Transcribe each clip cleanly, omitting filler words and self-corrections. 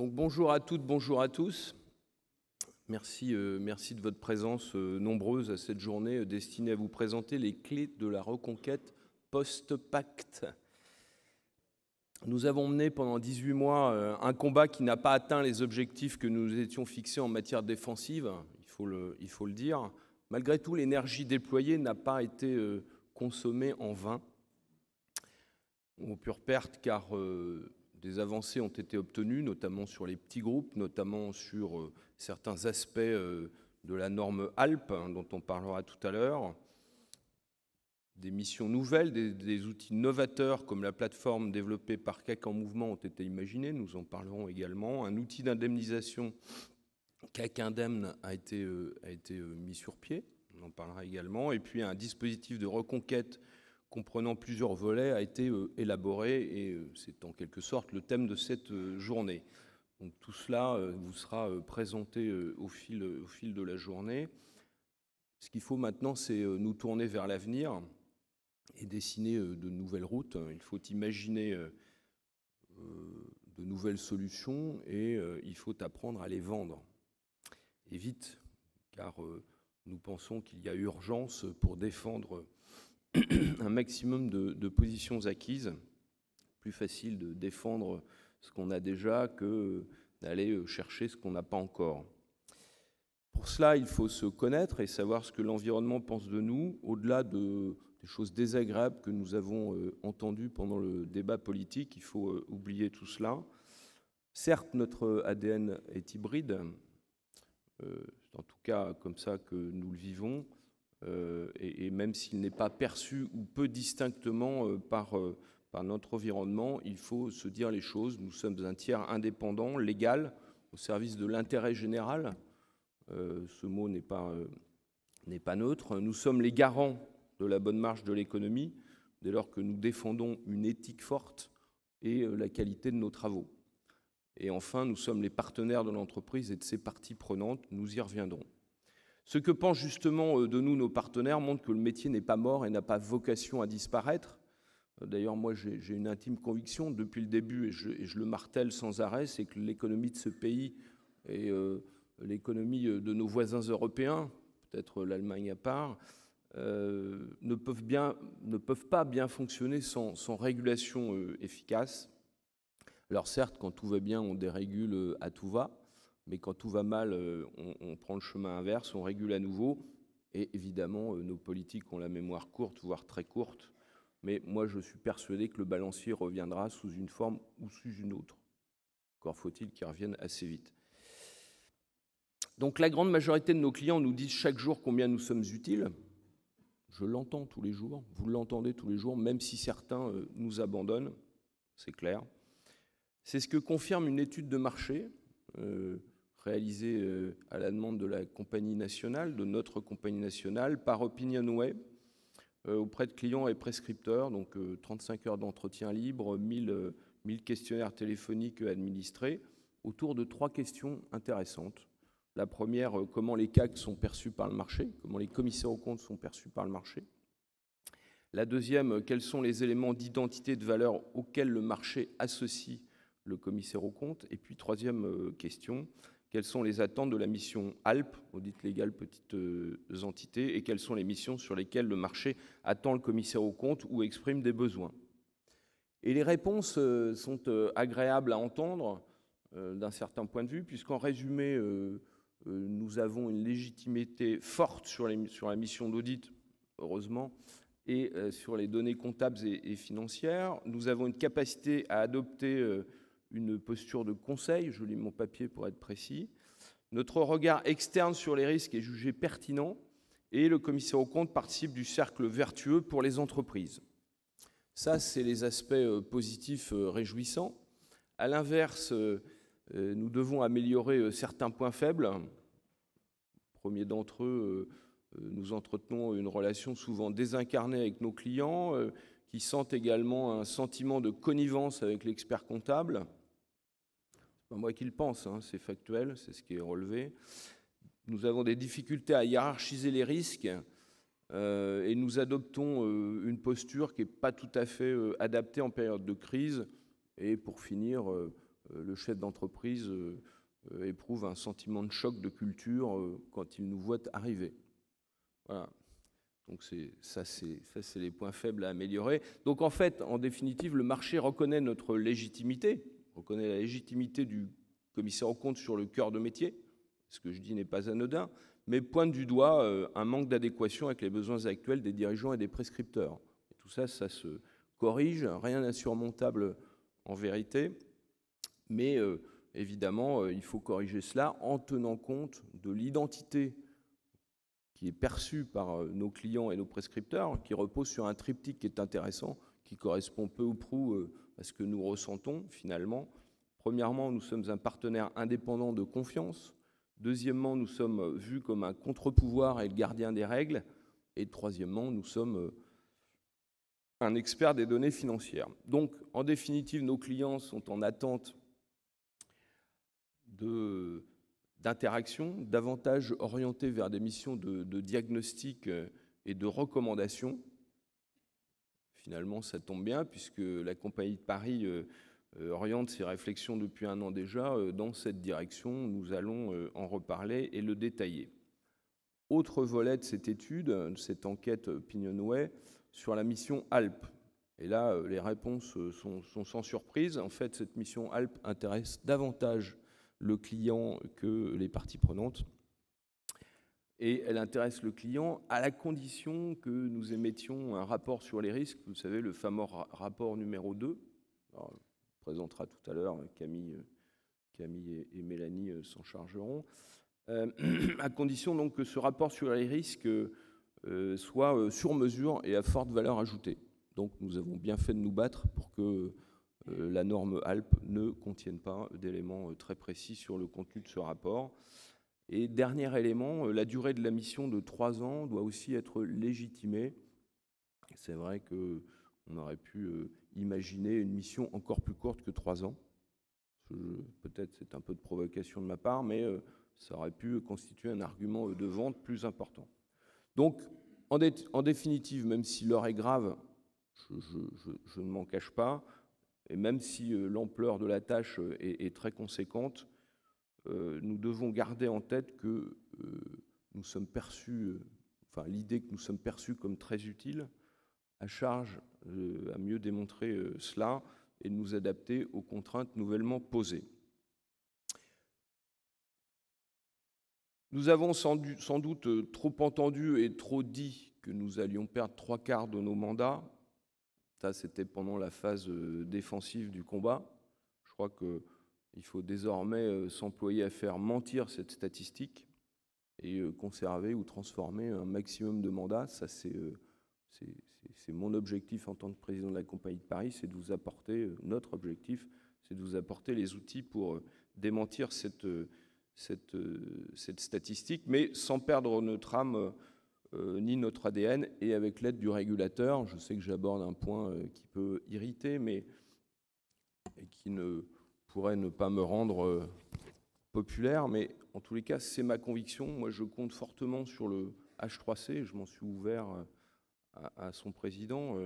Donc bonjour à toutes, bonjour à tous. Merci, merci de votre présence nombreuse à cette journée destinée à vous présenter les clés de la reconquête post-pacte. Nous avons mené pendant 18 mois un combat qui n'a pas atteint les objectifs que nous étions fixés en matière défensive, il faut le dire. Malgré tout, l'énergie déployée n'a pas été consommée en vain, ou pure perte, car des avancées ont été obtenues, notamment sur les petits groupes, notamment sur certains aspects de la norme ALP, dont on parlera tout à l'heure. Des missions nouvelles, des outils novateurs comme la plateforme développée par CAC en mouvement ont été imaginés, nous en parlerons également. Un outil d'indemnisation CAC Indemne a été mis sur pied, on en parlera également. Et puis un dispositif de reconquête comprenant plusieurs volets a été élaboré et c'est en quelque sorte le thème de cette journée. Donc tout cela vous sera présenté au fil de la journée. Ce qu'il faut maintenant, c'est nous tourner vers l'avenir et dessiner de nouvelles routes. Il faut imaginer de nouvelles solutions et il faut apprendre à les vendre. Et vite, car nous pensons qu'il y a urgence pour défendre un maximum de positions acquises. Plus facile de défendre ce qu'on a déjà que d'aller chercher ce qu'on n'a pas encore. Pour cela, il faut se connaître et savoir ce que l'environnement pense de nous, au-delà des choses désagréables que nous avons entendues pendant le débat politique. Il faut oublier tout cela. Certes, notre ADN est hybride, c'est en tout cas comme ça que nous le vivons, et même s'il n'est pas perçu ou peu distinctement par notre environnement, il faut se dire les choses. Nous sommes un tiers indépendant, légal, au service de l'intérêt général. Ce mot n'est pas neutre. Nous sommes les garants de la bonne marche de l'économie, dès lors que nous défendons une éthique forte et la qualité de nos travaux. Et enfin, nous sommes les partenaires de l'entreprise et de ses parties prenantes. Nous y reviendrons. Ce que pensent justement de nous nos partenaires montre que le métier n'est pas mort et n'a pas vocation à disparaître. D'ailleurs, moi, j'ai une intime conviction depuis le début, et je le martèle sans arrêt, c'est que l'économie de ce pays et l'économie de nos voisins européens, peut-être l'Allemagne à part, ne peuvent pas bien fonctionner sans régulation efficace. Alors certes, quand tout va bien, on dérégule à tout va, mais quand tout va mal, on prend le chemin inverse, on régule à nouveau. Et évidemment, nos politiques ont la mémoire courte, voire très courte. Mais moi, je suis persuadé que le balancier reviendra sous une forme ou sous une autre. Encore faut-il qu'il revienne assez vite. Donc la grande majorité de nos clients nous disent chaque jour combien nous sommes utiles. Je l'entends tous les jours, vous l'entendez tous les jours, même si certains nous abandonnent, c'est clair. C'est ce que confirme une étude de marché réalisée à la demande de la compagnie nationale, de notre compagnie nationale, par OpinionWay, auprès de clients et prescripteurs, donc 35 heures d'entretien libre, 1000 questionnaires téléphoniques administrés, autour de 3 questions intéressantes. La première, comment les CAC sont perçus par le marché, comment les commissaires aux comptes sont perçus par le marché. La deuxième, quels sont les éléments d'identité et de valeur auxquels le marché associe le commissaire aux comptes. Et puis, troisième question, quelles sont les attentes de la mission ALP, audit légal petites entités, et quelles sont les missions sur lesquelles le marché attend le commissaire aux comptes ou exprime des besoins. Et les réponses sont agréables à entendre d'un certain point de vue, puisqu'en résumé, nous avons une légitimité forte sur la mission d'audit, heureusement, et sur les données comptables et financières. Nous avons une capacité à adopter une posture de conseil, je lis mon papier pour être précis. Notre regard externe sur les risques est jugé pertinent et le commissaire aux comptes participe du cercle vertueux pour les entreprises. Ça, c'est les aspects positifs réjouissants. À l'inverse, nous devons améliorer certains points faibles. Premier d'entre eux, nous entretenons une relation souvent désincarnée avec nos clients qui sentent également un sentiment de connivence avec l'expert comptable. C'est pas moi qui le pense, hein, c'est factuel, c'est ce qui est relevé. Nous avons des difficultés à hiérarchiser les risques et nous adoptons une posture qui n'est pas tout à fait adaptée en période de crise. Et pour finir, le chef d'entreprise éprouve un sentiment de choc de culture quand il nous voit arriver. Voilà. Donc ça, c'est les points faibles à améliorer. Donc en fait, en définitive, le marché reconnaît notre légitimité, reconnaît la légitimité du commissaire aux comptes sur le cœur de métier. Ce que je dis n'est pas anodin, mais pointe du doigt un manque d'adéquation avec les besoins actuels des dirigeants et des prescripteurs. Et tout ça, ça se corrige, rien d'insurmontable en vérité, mais évidemment, il faut corriger cela en tenant compte de l'identité qui est perçue par nos clients et nos prescripteurs, qui repose sur un triptyque qui est intéressant, qui correspond peu ou prou à ce que nous ressentons finalement. Premièrement, nous sommes un partenaire indépendant de confiance. Deuxièmement, nous sommes vus comme un contre-pouvoir et le gardien des règles. Et troisièmement, nous sommes un expert des données financières. Donc, en définitive, nos clients sont en attente d'interaction, davantage orientées vers des missions de diagnostic et de recommandation. Finalement, ça tombe bien, puisque la Compagnie de Paris oriente ses réflexions depuis un an déjà dans cette direction. Nous allons en reparler et le détailler. Autre volet de cette étude, de cette enquête Opinionway, sur la mission ALP. Et là, les réponses sont sans surprise. En fait, cette mission ALP intéresse davantage le client que les parties prenantes. Et elle intéresse le client à la condition que nous émettions un rapport sur les risques, vous savez, le fameux rapport numéro 2. Alors, on présentera tout à l'heure, Camille et Mélanie s'en chargeront, à condition donc que ce rapport sur les risques soit sur mesure et à forte valeur ajoutée. Donc nous avons bien fait de nous battre pour que la norme ALP ne contienne pas d'éléments très précis sur le contenu de ce rapport. Et dernier élément, la durée de la mission de 3 ans doit aussi être légitimée. C'est vrai qu'on aurait pu imaginer une mission encore plus courte que 3 ans. Peut-être c'est un peu de provocation de ma part, mais ça aurait pu constituer un argument de vente plus important. Donc, en définitive, même si l'heure est grave, je ne m'en cache pas, et même si l'ampleur de la tâche est très conséquente, nous devons garder en tête que nous sommes perçus, l'idée que nous sommes perçus comme très utiles, à charge à mieux démontrer cela et de nous adapter aux contraintes nouvellement posées. Nous avons sans doute trop entendu et trop dit que nous allions perdre 3/4 de nos mandats. Ça, c'était pendant la phase défensive du combat. Je crois qu'il faut désormais s'employer à faire mentir cette statistique et conserver ou transformer un maximum de mandats. Ça, c'est mon objectif en tant que président de la Compagnie de Paris, c'est de vous apporter, notre objectif, c'est de vous apporter les outils pour démentir cette statistique, mais sans perdre notre âme ni notre ADN, et avec l'aide du régulateur. Je sais que j'aborde un point qui peut irriter, mais qui ne pourrait ne pas me rendre populaire, mais en tous les cas, c'est ma conviction. Moi, je compte fortement sur le H3C, je m'en suis ouvert à son président,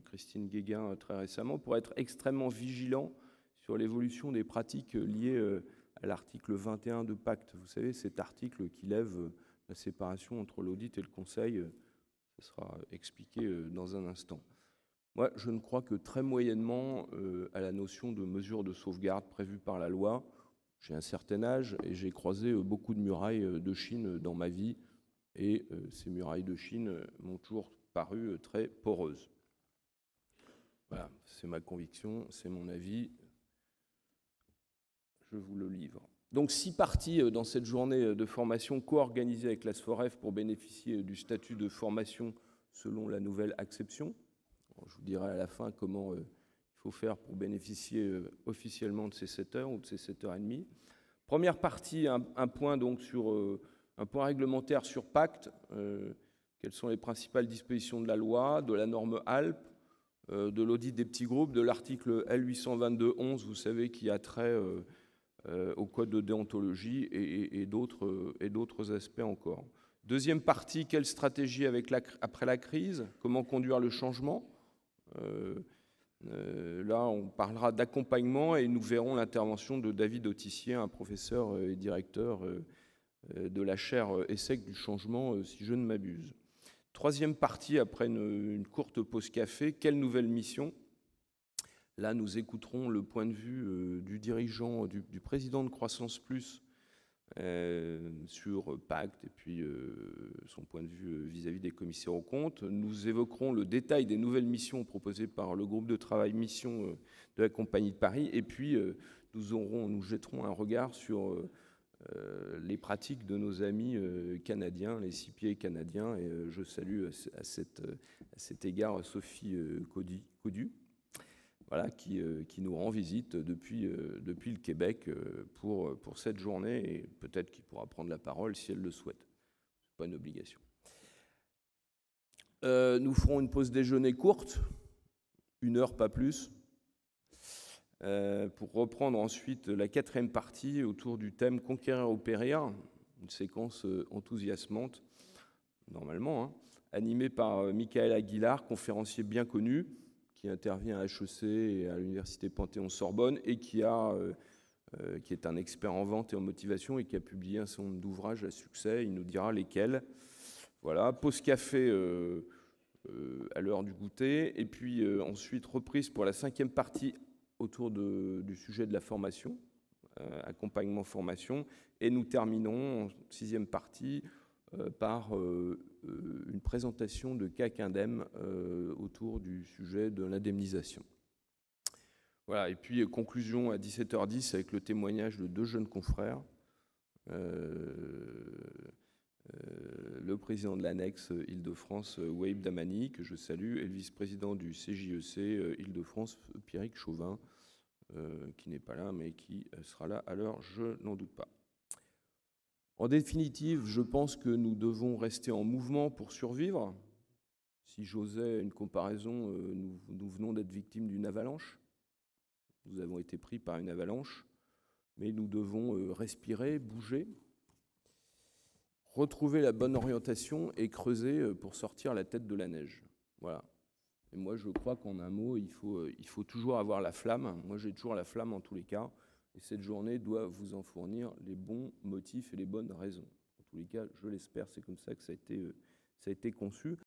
Christine Guéguin, très récemment, pour être extrêmement vigilant sur l'évolution des pratiques liées à l'article 21 de Pacte. Vous savez, cet article qui lève la séparation entre l'audit et le conseil, ça sera expliqué dans un instant. Moi, je ne crois que très moyennement à la notion de mesure de sauvegarde prévue par la loi. J'ai un certain âge et j'ai croisé beaucoup de murailles de Chine dans ma vie, et ces murailles de Chine m'ont toujours paru très poreuses. Voilà, c'est ma conviction, c'est mon avis. Je vous le livre. Donc 6 parties dans cette journée de formation co-organisée avec l'ASFOREF pour bénéficier du statut de formation selon la nouvelle acception. Je vous dirai à la fin comment il faut faire pour bénéficier officiellement de ces 7 heures ou de ces 7h30. Première partie, un point donc sur un point réglementaire sur Pacte. Quelles sont les principales dispositions de la loi, de la norme ALP, de l'audit des petits groupes, de l'article L822-11, vous savez, qui a trait au code de déontologie et d'autres aspects encore. Deuxième partie, quelle stratégie après la crise? Comment conduire le changement? Là, on parlera d'accompagnement et nous verrons l'intervention de David Autissier, un professeur et directeur de la chaire ESSEC du changement, si je ne m'abuse. Troisième partie, après une courte pause café, quelle nouvelle mission? Là, nous écouterons le point de vue du dirigeant, du président de Croissance Plus sur Pacte et puis son point de vue vis-à-vis des commissaires aux comptes. Nous évoquerons le détail des nouvelles missions proposées par le groupe de travail mission de la Compagnie de Paris et puis nous jetterons un regard sur les pratiques de nos amis canadiens, les CPA canadiens, et je salue à cet égard Sophie Codu, voilà, qui nous rend visite depuis le Québec pour cette journée, et peut-être qu'il pourra prendre la parole si elle le souhaite. Ce n'est pas une obligation. Nous ferons une pause déjeuner courte, 1 heure, pas plus, pour reprendre ensuite la 4e partie autour du thème « Conquérir ou périr », une séquence enthousiasmante, normalement, hein, animée par Michael Aguilar, conférencier bien connu, qui intervient à HEC et à l'Université Panthéon-Sorbonne et qui est un expert en vente et en motivation et qui a publié un certain nombre d'ouvrages à succès. Il nous dira lesquels. Voilà, pause café à l'heure du goûter, et puis ensuite reprise pour la 5e partie autour du sujet de la formation, accompagnement formation, et nous terminons en 6e partie par une présentation de CAC Indem autour du sujet de l'indemnisation. Voilà, et puis conclusion à 17h10 avec le témoignage de 2 jeunes confrères, le président de l'annexe Île-de-France, Waïb Damani, que je salue, et le vice-président du CJEC Île-de-France, Pierrick Chauvin, qui n'est pas là, mais qui sera là à l'heure, je n'en doute pas. En définitive, je pense que nous devons rester en mouvement pour survivre. Si j'osais une comparaison, nous venons d'être victimes d'une avalanche. Nous avons été pris par une avalanche, mais nous devons respirer, bouger, retrouver la bonne orientation et creuser pour sortir la tête de la neige. Voilà. Et moi, je crois qu'en un mot, il faut toujours avoir la flamme. Moi, j'ai toujours la flamme en tous les cas. Et cette journée doit vous en fournir les bons motifs et les bonnes raisons. En tous les cas, je l'espère, c'est comme ça que ça a été conçu.